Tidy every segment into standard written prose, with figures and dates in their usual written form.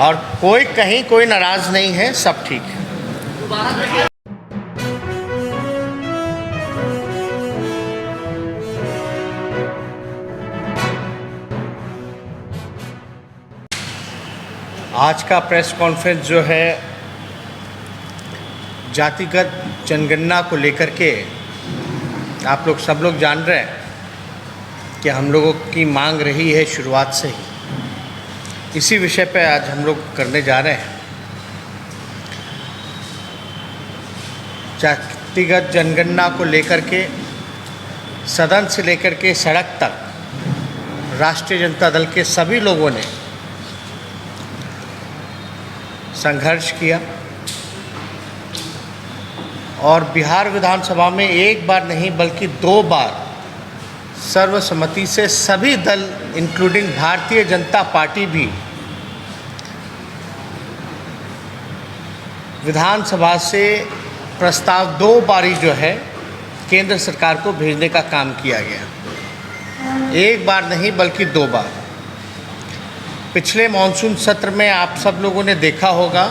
और कोई कहीं कोई नाराज़ नहीं है, सब ठीक है। आज का प्रेस कॉन्फ्रेंस जो है जातिगत जनगणना को लेकर के, आप लोग सब लोग जान रहे हैं कि हम लोगों की मांग रही है शुरुआत से ही। इसी विषय पे आज हम लोग करने जा रहे हैं। जातिगत जनगणना को लेकर के सदन से लेकर के सड़क तक राष्ट्रीय जनता दल के सभी लोगों ने संघर्ष किया और बिहार विधानसभा में एक बार नहीं बल्कि 2 बार सर्वसम्मति से सभी दल इंक्लूडिंग भारतीय जनता पार्टी भी विधानसभा से प्रस्ताव 2 बारी जो है केंद्र सरकार को भेजने का काम किया गया। एक बार नहीं बल्कि 2 बार। पिछले मॉनसून सत्र में आप सब लोगों ने देखा होगा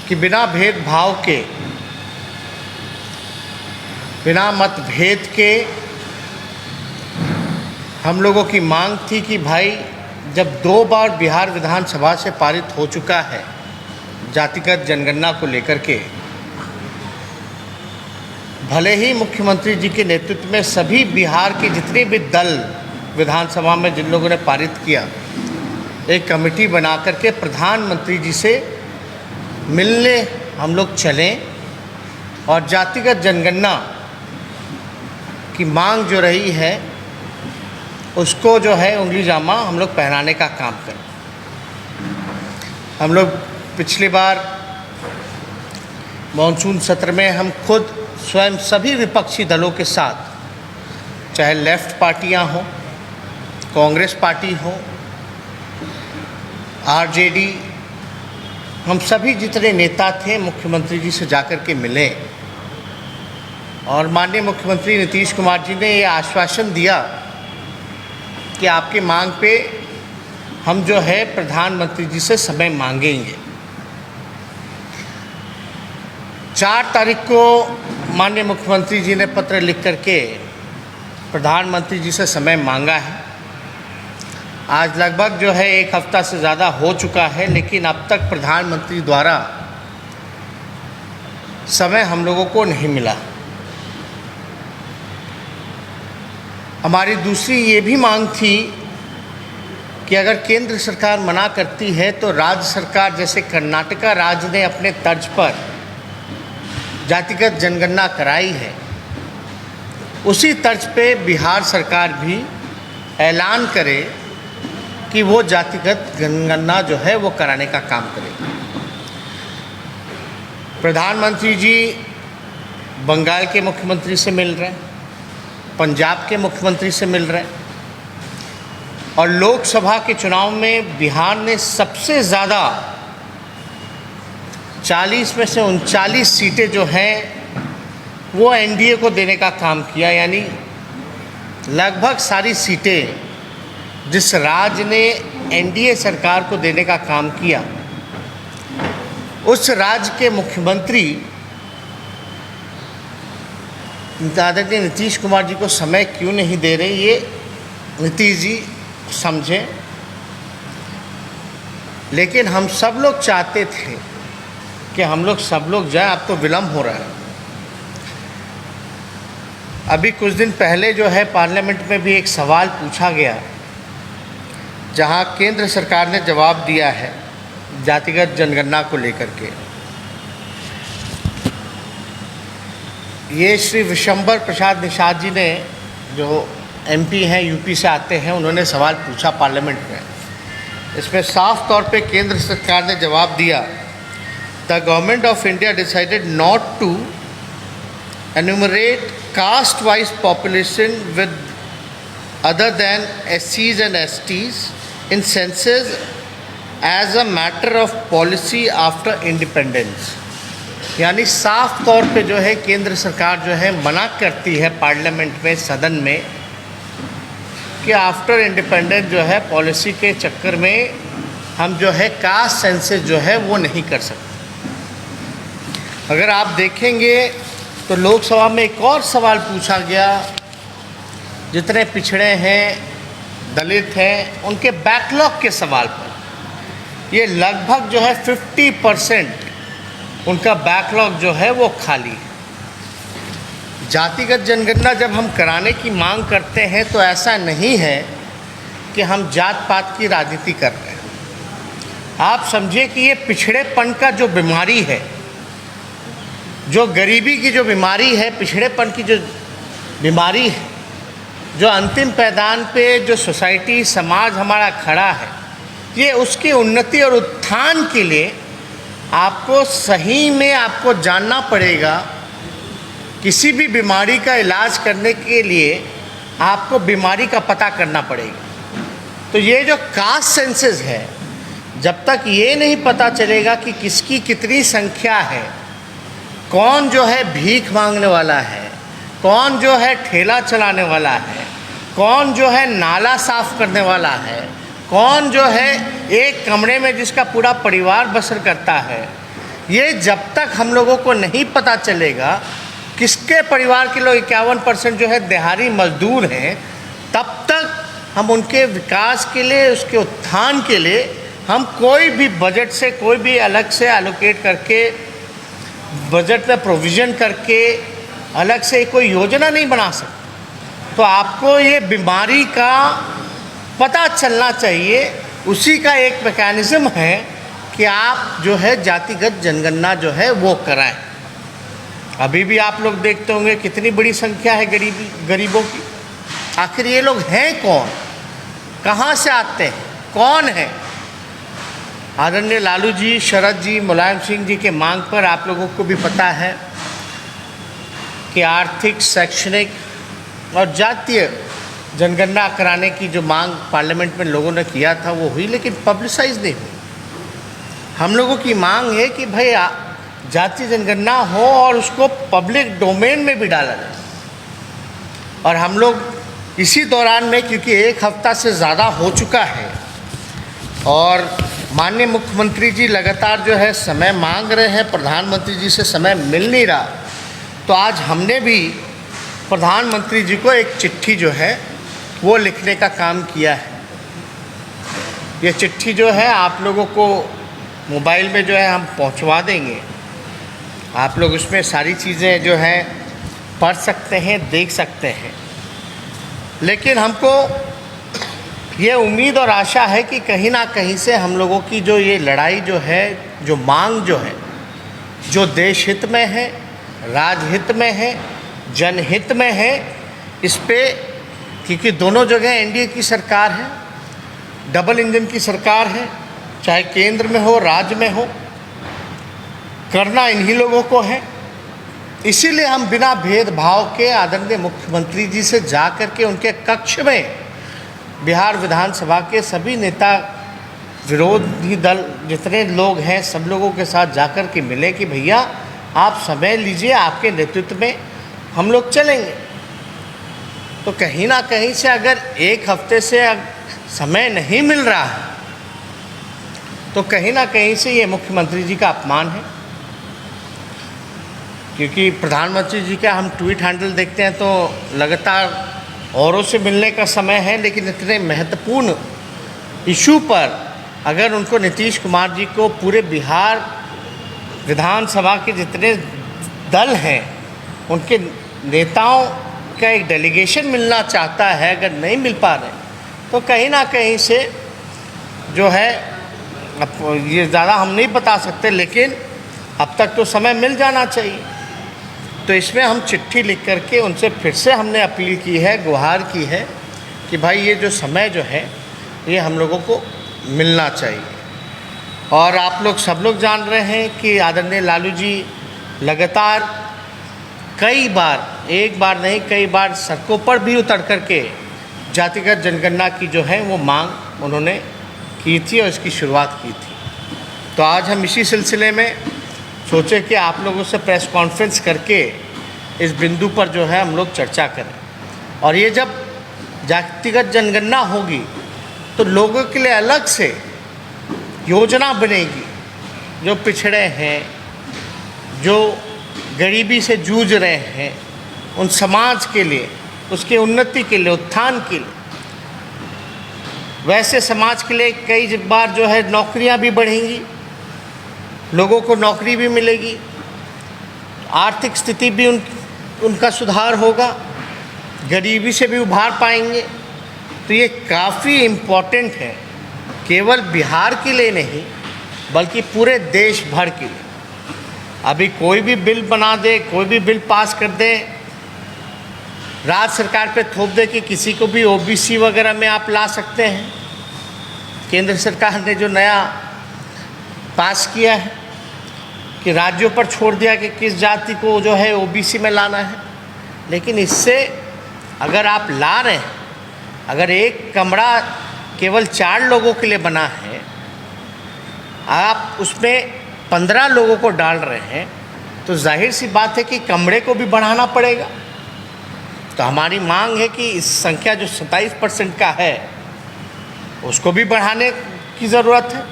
कि बिना भेदभाव के, बिना मतभेद के हम लोगों की मांग थी कि भाई जब 2 बार बिहार विधानसभा से पारित हो चुका है जातिगत जनगणना को लेकर के, भले ही मुख्यमंत्री जी के नेतृत्व में सभी बिहार के जितने भी दल विधानसभा में जिन लोगों ने पारित किया, एक कमेटी बना करके प्रधानमंत्री जी से मिलने हम लोग चलें और जातिगत जनगणना की मांग जो रही है उसको जो है उंगली जामा हम लोग पहनाने का काम करें। हम लोग पिछली बार मॉनसून सत्र में हम खुद स्वयं सभी विपक्षी दलों के साथ, चाहे लेफ्ट पार्टियां हों, कांग्रेस पार्टी हो, आरजेडी, हम सभी जितने नेता थे मुख्यमंत्री जी से जाकर के मिले और माननीय मुख्यमंत्री नीतीश कुमार जी ने ये आश्वासन दिया कि आपकी मांग पे हम जो है प्रधानमंत्री जी से समय मांगेंगे। 4 तारीख को माननीय मुख्यमंत्री जी ने पत्र लिख करके प्रधानमंत्री जी से समय मांगा है। आज लगभग जो है 1 हफ्ता से ज़्यादा हो चुका है, लेकिन अब तक प्रधानमंत्री द्वारा समय हम लोगों को नहीं मिला। हमारी दूसरी ये भी मांग थी कि अगर केंद्र सरकार मना करती है तो राज्य सरकार, जैसे कर्नाटका राज्य ने अपने तर्ज पर जातिगत जनगणना कराई है, उसी तर्ज पे बिहार सरकार भी ऐलान करे कि वो जातिगत जनगणना जो है वो कराने का काम करेगी। प्रधानमंत्री जी बंगाल के मुख्यमंत्री से मिल रहे हैं, पंजाब के मुख्यमंत्री से मिल रहे हैं और लोकसभा के चुनाव में बिहार ने सबसे ज़्यादा 40 में से 39 सीटें जो हैं वो एनडीए को देने का काम किया। यानी लगभग सारी सीटें जिस राज्य ने एनडीए सरकार को देने का काम किया, उस राज्य के मुख्यमंत्री आदरणीय नीतीश कुमार जी को समय क्यों नहीं दे रहे, ये नीतीश जी समझें। लेकिन हम सब लोग चाहते थे कि हम लोग सब लोग जाएं। अब तो विलम्ब हो रहा है। अभी कुछ दिन पहले जो है पार्लियामेंट में भी एक सवाल पूछा गया, जहां केंद्र सरकार ने जवाब दिया है जातिगत जनगणना को लेकर के। ये श्री विशंबर प्रसाद निषाद जी ने, जो एमपी हैं, यूपी से आते हैं, उन्होंने सवाल पूछा पार्लियामेंट में। इसमें साफ तौर पे केंद्र सरकार ने जवाब दिया, the government of India decided not to enumerate caste wise population with other than SCs and STs in census as a matter of policy after independence। यानी साफ तौर पे जो है केंद्र सरकार जो है मना करती है पार्लियामेंट में, सदन में, कि आफ्टर इंडिपेंडेंस जो है पॉलिसी के चक्कर में हम जो है कास्ट सेंसस जो है वो नहीं कर सकते। अगर आप देखेंगे तो लोकसभा में एक और सवाल पूछा गया, जितने पिछड़े हैं, दलित हैं, उनके बैकलॉग के सवाल पर। ये लगभग जो है 50% उनका बैकलॉग जो है वो खाली है। जातिगत जनगणना जब हम कराने की मांग करते हैं तो ऐसा नहीं है कि हम जात पात की राजनीति कर रहे हैं। आप समझिए कि ये पिछड़ेपन का जो बीमारी है, जो गरीबी की जो बीमारी है, पिछड़ेपन की जो बीमारी है, जो अंतिम पैदान पे जो सोसाइटी समाज हमारा खड़ा है, ये उसकी उन्नति और उत्थान के लिए आपको सही में आपको जानना पड़ेगा। किसी भी बीमारी का इलाज करने के लिए आपको बीमारी का पता करना पड़ेगा। तो ये जो कास्ट सेंसस है, जब तक ये नहीं पता चलेगा कि किसकी कितनी संख्या है, कौन जो है भीख मांगने वाला है, कौन जो है ठेला चलाने वाला है, कौन जो है नाला साफ करने वाला है, कौन जो है एक कमरे में जिसका पूरा परिवार बसर करता है, ये जब तक हम लोगों को नहीं पता चलेगा, किसके परिवार के लोग 51% जो है दिहाड़ी मजदूर हैं, तब तक हम उनके विकास के लिए, उसके उत्थान के लिए हम कोई भी बजट से, कोई भी अलग से एलोकेट करके, बजट में प्रोविज़न करके अलग से कोई योजना नहीं बना सकते। तो आपको ये बीमारी का पता चलना चाहिए। उसी का एक मैकेनिज़्म है कि आप जो है जातिगत जनगणना जो है वो कराएं। अभी भी आप लोग देखते होंगे कितनी बड़ी संख्या है गरीबों की। आखिर ये लोग हैं कौन, कहाँ से आते हैं, कौन है? आदरणीय लालू जी, शरद जी, मुलायम सिंह जी के मांग पर आप लोगों को भी पता है कि आर्थिक, शैक्षणिक और जातीय जनगणना कराने की जो मांग पार्लियामेंट में लोगों ने किया था वो हुई, लेकिन पब्लिसाइज नहीं हुई। हम लोगों की मांग है कि भाई जातीय जनगणना हो और उसको पब्लिक डोमेन में भी डाला जाए। और हम लोग इसी दौरान में, क्योंकि एक हफ्ता से ज़्यादा हो चुका है और माननीय मुख्यमंत्री जी लगातार जो है समय मांग रहे हैं, प्रधानमंत्री जी से समय मिल नहीं रहा, तो आज हमने भी प्रधानमंत्री जी को एक चिट्ठी जो है वो लिखने का काम किया है। ये चिट्ठी जो है आप लोगों को मोबाइल में जो है हम पहुंचवा देंगे। आप लोग उसमें सारी चीज़ें जो हैं पढ़ सकते हैं, देख सकते हैं। लेकिन हमको ये उम्मीद और आशा है कि कहीं ना कहीं से हम लोगों की जो ये लड़ाई जो है, जो मांग जो है, जो देश हित में है, राजहित में है, जनहित में है, इस पे, क्योंकि दोनों जगह एनडीए की सरकार है, डबल इंजन की सरकार है, चाहे केंद्र में हो, राज्य में हो, करना इन्हीं लोगों को है। इसीलिए हम बिना भेदभाव के आदरणीय मुख्यमंत्री जी से जा कर के उनके कक्ष में बिहार विधानसभा के सभी नेता, विरोधी दल जितने लोग हैं, सब लोगों के साथ जाकर के मिले कि भैया आप समय लीजिए, आपके नेतृत्व में हम लोग चलेंगे। तो कहीं ना कहीं से अगर एक हफ्ते से समय नहीं मिल रहा है तो कहीं ना कहीं से ये मुख्यमंत्री जी का अपमान है। क्योंकि प्रधानमंत्री जी का हम ट्वीट हैंडल देखते हैं तो लगातार औरों से मिलने का समय है, लेकिन इतने महत्वपूर्ण इशू पर अगर उनको नीतीश कुमार जी को पूरे बिहार विधानसभा के जितने दल हैं उनके नेताओं का एक डेलीगेशन मिलना चाहता है, अगर नहीं मिल पा रहे तो कहीं ना कहीं से जो है, अब ये ज़्यादा हम नहीं बता सकते, लेकिन अब तक तो समय मिल जाना चाहिए। तो इसमें हम चिट्ठी लिख करके उनसे फिर से हमने अपील की है, गुहार की है कि भाई ये जो समय जो है ये हम लोगों को मिलना चाहिए। और आप लोग सब लोग जान रहे हैं कि आदरणीय लालू जी लगातार कई बार, एक बार नहीं कई बार सड़कों पर भी उतर करके जातिगत जनगणना की जो है वो मांग उन्होंने की थी और इसकी शुरुआत की थी। तो आज हम इसी सिलसिले में सोचे कि आप लोगों से प्रेस कॉन्फ्रेंस करके इस बिंदु पर जो है हम लोग चर्चा करें। और ये जब जातिगत जनगणना होगी तो लोगों के लिए अलग से योजना बनेगी, जो पिछड़े हैं, जो गरीबी से जूझ रहे हैं, उन समाज के लिए, उसके उन्नति के लिए, उत्थान के लिए। वैसे समाज के लिए कई बार जो है नौकरियां भी बढ़ेंगी, लोगों को नौकरी भी मिलेगी, आर्थिक स्थिति भी उनका सुधार होगा, गरीबी से भी उभार पाएंगे। तो ये काफ़ी इम्पोर्टेंट है, केवल बिहार के लिए नहीं बल्कि पूरे देश भर के लिए। अभी कोई भी बिल बना दे, कोई भी बिल पास कर दे, राज्य सरकार पे थोप दे कि किसी को भी ओबीसी वगैरह में आप ला सकते हैं। केंद्र सरकार ने जो नया पास किया है कि राज्यों पर छोड़ दिया कि किस जाति को जो है ओबीसी में लाना है, लेकिन इससे अगर आप ला रहे हैं, अगर एक कमरा केवल 4 लोगों के लिए बना है, आप उसमें 15 लोगों को डाल रहे हैं, तो जाहिर सी बात है कि कमरे को भी बढ़ाना पड़ेगा। तो हमारी मांग है कि इस संख्या जो 27% का है उसको भी बढ़ाने की ज़रूरत है।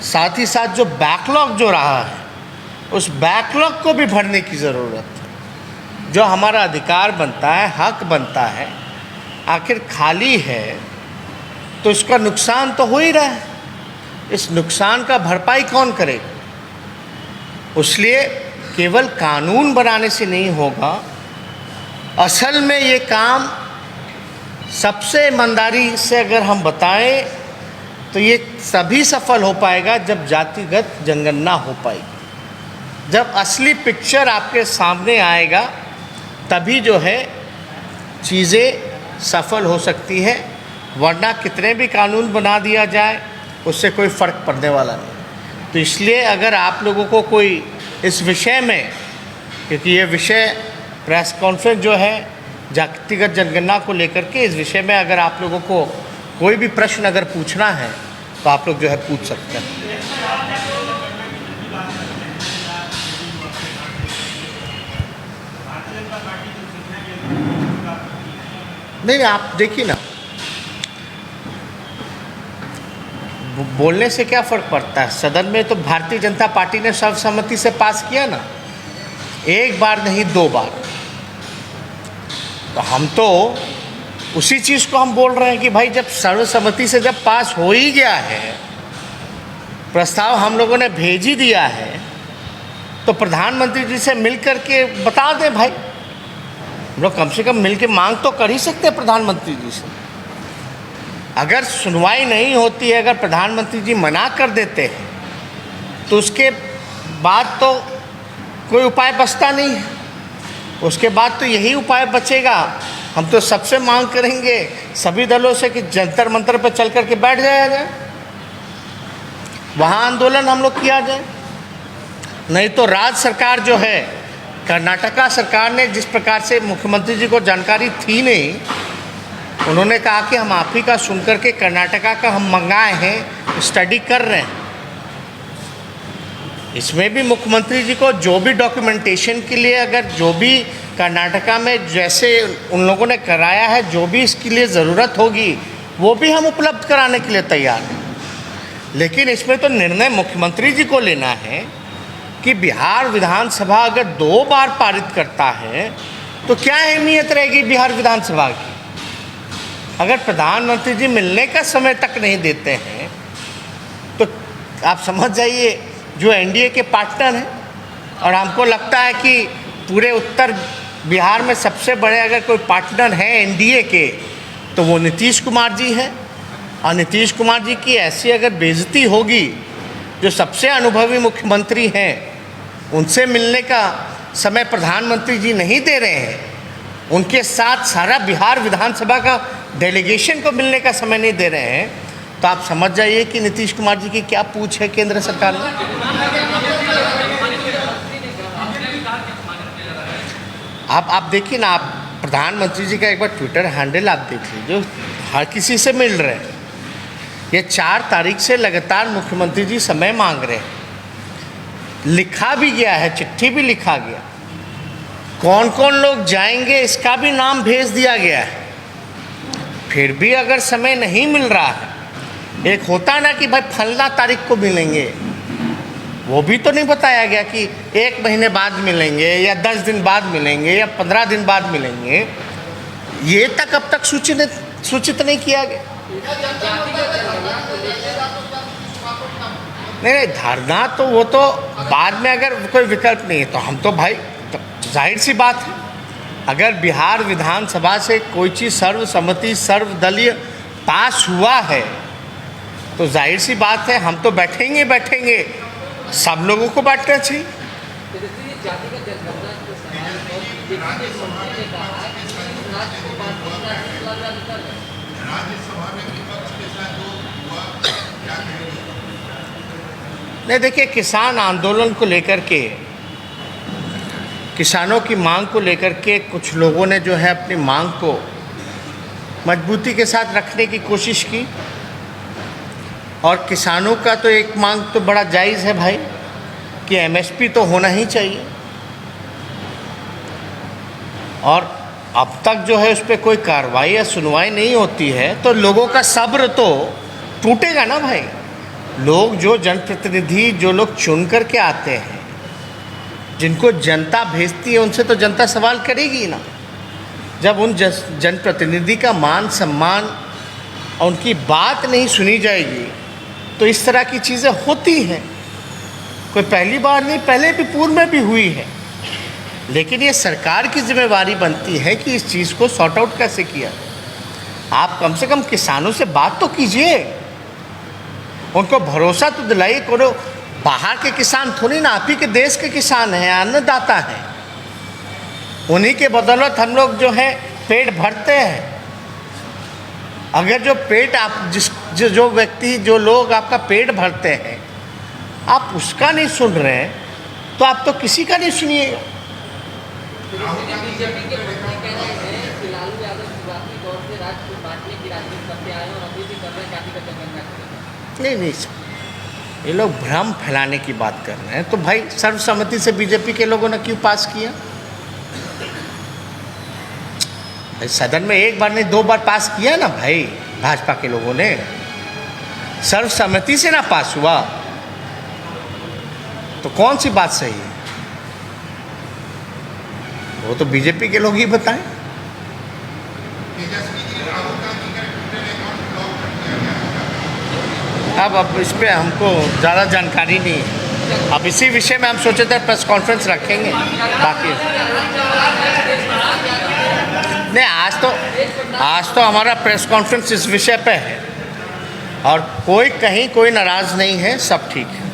साथ ही साथ जो बैकलॉग जो रहा है उस बैकलॉग को भी भरने की ज़रूरत है। जो हमारा अधिकार बनता है, हक बनता है, आखिर खाली है तो इसका नुकसान तो हो ही रहा है। इस नुकसान का भरपाई कौन करेगा? इसलिए केवल कानून बनाने से नहीं होगा, असल में ये काम सबसे ईमानदारी से अगर हम बताएं तो ये तभी सफल हो पाएगा जब जातिगत जनगणना हो पाएगी। जब असली पिक्चर आपके सामने आएगा तभी जो है चीज़ें सफल हो सकती है, वरना कितने भी कानून बना दिया जाए उससे कोई फ़र्क पड़ने वाला नहीं। तो इसलिए अगर आप लोगों को कोई इस विषय में, क्योंकि ये विषय प्रेस कॉन्फ्रेंस जो है जातिगत जनगणना को लेकर के, इस विषय में अगर आप लोगों को कोई भी प्रश्न अगर पूछना है तो आप लोग जो है पूछ सकते हैं। नहीं, आप देखिए ना, बोलने से क्या फ़र्क पड़ता है। सदन में तो भारतीय जनता पार्टी ने सर्वसम्मति से पास किया ना, एक बार नहीं 2 बार। तो हम तो उसी चीज़ को हम बोल रहे हैं कि भाई जब सर्वसम्मति से जब पास हो ही गया है, प्रस्ताव हम लोगों ने भेज ही दिया है, तो प्रधानमंत्री जी से मिल कर के बता दें भाई। हम लोग कम से कम मिल के मांग तो कर ही सकते हैं प्रधानमंत्री जी से। अगर सुनवाई नहीं होती है, अगर प्रधानमंत्री जी मना कर देते हैं, तो उसके बाद तो कोई उपाय बचता नहीं है। उसके बाद तो यही उपाय बचेगा, हम तो सबसे मांग करेंगे सभी दलों से कि जंतर मंतर पर चल कर के बैठ जाया जाए, वहाँ आंदोलन हम लोग किया जाए। नहीं तो राज्य सरकार जो है, कर्नाटका सरकार ने जिस प्रकार से मुख्यमंत्री जी को जानकारी थी नहीं, उन्होंने कहा कि हम आप ही का सुन कर के कर्नाटका का हम मंगाए हैं, स्टडी कर रहे हैं। इसमें भी मुख्यमंत्री जी को जो भी डॉक्यूमेंटेशन के लिए, अगर जो भी कर्नाटका में जैसे उन लोगों ने कराया है, जो भी इसके लिए ज़रूरत होगी वो भी हम उपलब्ध कराने के लिए तैयार हैं। लेकिन इसमें तो निर्णय मुख्यमंत्री जी को लेना है कि बिहार विधानसभा अगर 2 बार पारित करता है तो क्या अहमियत रहेगी बिहार विधानसभा की। अगर प्रधानमंत्री जी मिलने का समय तक नहीं देते हैं तो आप समझ जाइए जो एनडीए के पार्टनर हैं, और हमको लगता है कि पूरे उत्तर बिहार में सबसे बड़े अगर कोई पार्टनर हैं एनडीए के तो वो नीतीश कुमार जी हैं। और नीतीश कुमार जी की ऐसी अगर बेइज्जती होगी, जो सबसे अनुभवी मुख्यमंत्री हैं, उनसे मिलने का समय प्रधानमंत्री जी नहीं दे रहे हैं, उनके साथ सारा बिहार विधानसभा का डेलीगेशन को मिलने का समय नहीं दे रहे हैं, तो आप समझ जाइए कि नीतीश कुमार जी की क्या पूछ है केंद्र सरकार में। आप देखिए ना, आप प्रधानमंत्री जी का एक बार ट्विटर हैंडल आप देख लीजिए, हर किसी से मिल रहे हैं। ये 4 तारीख से लगातार मुख्यमंत्री जी समय मांग रहे हैं, लिखा भी गया है, चिट्ठी भी लिखा गया, कौन कौन लोग जाएंगे इसका भी नाम भेज दिया गया है। फिर भी अगर समय नहीं मिल रहा है, एक होता है ना कि भाई फलना तारीख को मिलेंगे, वो भी तो नहीं बताया गया कि 1 महीने बाद मिलेंगे या 10 दिन बाद मिलेंगे या 15 दिन बाद मिलेंगे, ये तक अब तक सूचित नहीं किया गया। नहीं, धरना तो वो तो बाद में अगर कोई विकल्प नहीं है तो हम तो भाई, तो जाहिर सी बात है, अगर बिहार विधानसभा से कोई चीज़ सर्वसम्मति सर्वदलीय पास हुआ है तो जाहिर सी बात है हम तो बैठेंगे, सब लोगों को बैठना चाहिए। नहीं, देखिए, किसान आंदोलन को लेकर के, किसानों की मांग को लेकर के कुछ लोगों ने जो है अपनी मांग को मजबूती के साथ रखने की कोशिश की, और किसानों का तो एक मांग तो बड़ा जायज़ है भाई कि एमएसपी तो होना ही चाहिए, और अब तक जो है उस पर कोई कार्रवाई या सुनवाई नहीं होती है तो लोगों का सब्र तो टूटेगा ना भाई। लोग जो जनप्रतिनिधि, जो लोग चुन कर के आते हैं, जिनको जनता भेजती है, उनसे तो जनता सवाल करेगी ना। जब उन जनप्रतिनिधि का मान सम्मान और उनकी बात नहीं सुनी जाएगी तो इस तरह की चीज़ें होती हैं। कोई पहली बार नहीं, पहले भी पूर्व में भी हुई है, लेकिन ये सरकार की जिम्मेवारी बनती है कि इस चीज़ को सॉर्ट आउट कैसे किया। आप कम से कम किसानों से बात तो कीजिए, उनको भरोसा तो दिलाइए। करो, बाहर के किसान थोड़ी ना, आप ही के देश के किसान हैं, अन्नदाता हैं, उन्हीं के बदौलत हम लोग जो है पेट भरते हैं। अगर जो पेट आप जो व्यक्ति, जो लोग आपका पेट भरते हैं, आप उसका नहीं सुन रहे हैं तो आप तो किसी का नहीं सुनिएगा। बीजेपी के मंत्री कह रहे हैं कि लालू यादव शुरुआती दौर से राज्य को बांटने की राजनीति करते आए और अभी भी कर रहे हैं, जाति का चक्कर नहीं, ये लोग भ्रम फैलाने की बात कर रहे हैं। तो भाई सर्वसम्मति से बीजेपी के लोगों ने क्यों पास किया? सदन में एक बार नहीं 2 बार पास किया ना भाई, भाजपा के लोगों ने। सर्वसम्मति से ना पास हुआ तो कौन सी बात सही है? वो तो बीजेपी के लोग ही बताएं। अब इस पे हमको ज़्यादा जानकारी नहीं है। अब इसी विषय में हम सोचे थे प्रेस कॉन्फ्रेंस रखेंगे। बाकी नहीं, आज तो हमारा प्रेस कॉन्फ्रेंस इस विषय पे है, और कोई नाराज़ नहीं है, सब ठीक है।